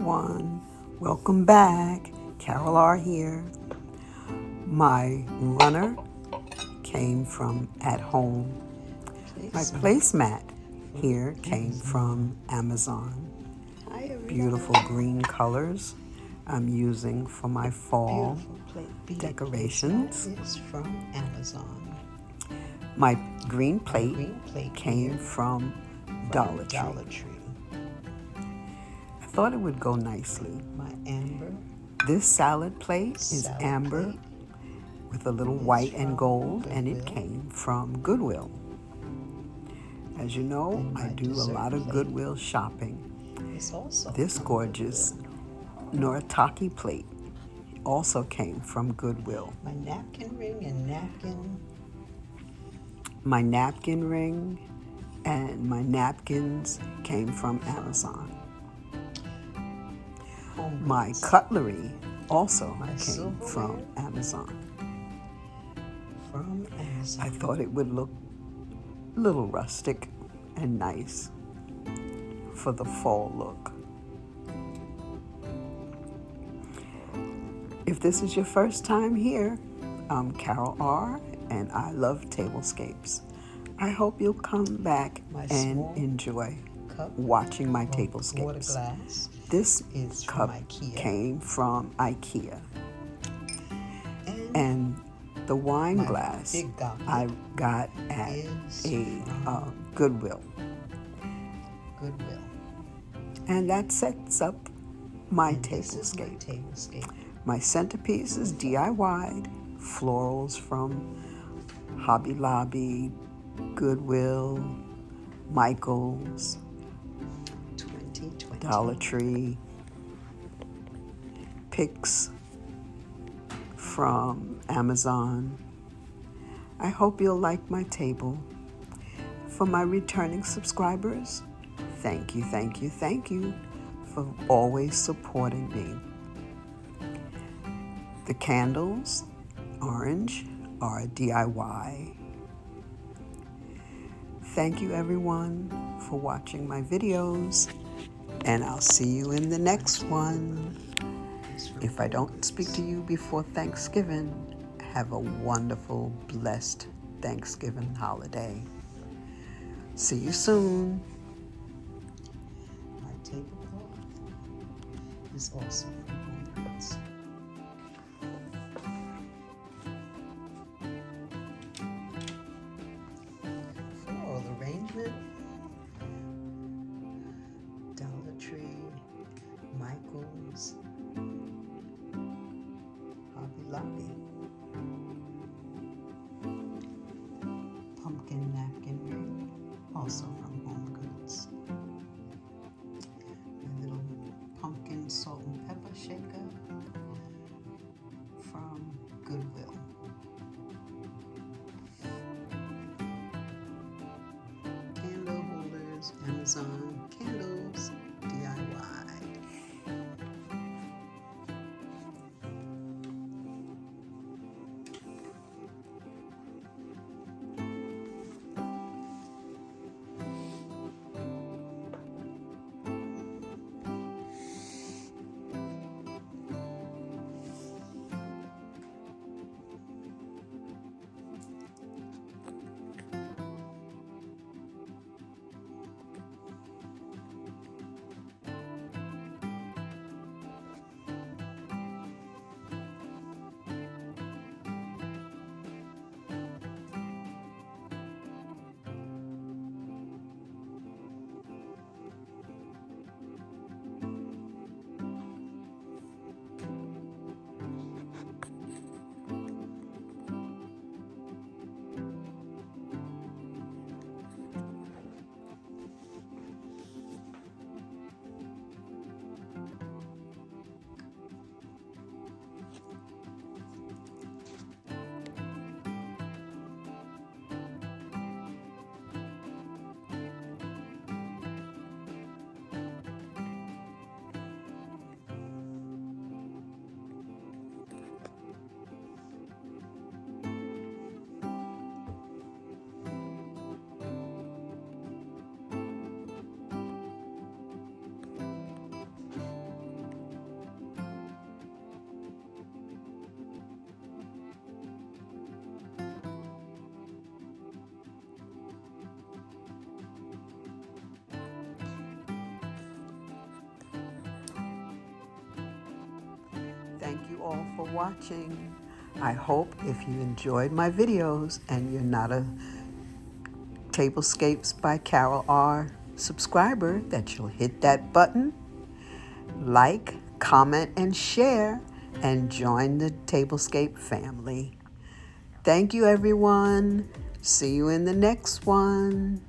everyone. Welcome back. Carole here. My runner came from at home. My placemat here came from Amazon. Beautiful green colors I'm using for my fall decorations. Is from Amazon. My green plate came from Dollar Tree. I thought it would go nicely. My amber. This salad plate is amber with a little white and gold, and it came from Goodwill. As you know, I do a lot of Goodwill shopping. This gorgeous Noritake plate also came from Goodwill. My napkin ring and napkin. My napkin ring and my napkins came from Amazon. My cutlery also came from Amazon. I thought it would look a little rustic and nice for the fall look. If this is your first time here, I'm Carole R. and I love Tablescapes. I hope you'll come back and enjoy watching my Tablescapes. This cup came from IKEA. And the wine glass I got at a Goodwill. And that sets up my tablescape. My centerpiece is DIY'd, florals from Hobby Lobby, Goodwill, Michael's, Dollar Tree, picks from Amazon. I hope you'll like my table. For my returning subscribers, thank you for always supporting me. The candles, orange, are DIY. Thank you everyone for watching my videos, and I'll see you in the next one. If I don't speak to you before Thanksgiving, have a wonderful, blessed Thanksgiving holiday. See you soon. My tablecloth is also from Home Goods. Floral arrangement, Dollar Tree, Michael's, Hobby Lobby. Pumpkin napkin ring, also from Home Goods. My little pumpkin salt and pepper shaker from Goodwill. Candle holders, Amazon candles, DIY. thank you all for watching. I hope if you enjoyed my videos and you're not a Tablescapes by Carole R subscriber, that you'll hit that button, like, comment, and share, and join the Tablescape family. Thank you, everyone. See you in the next one.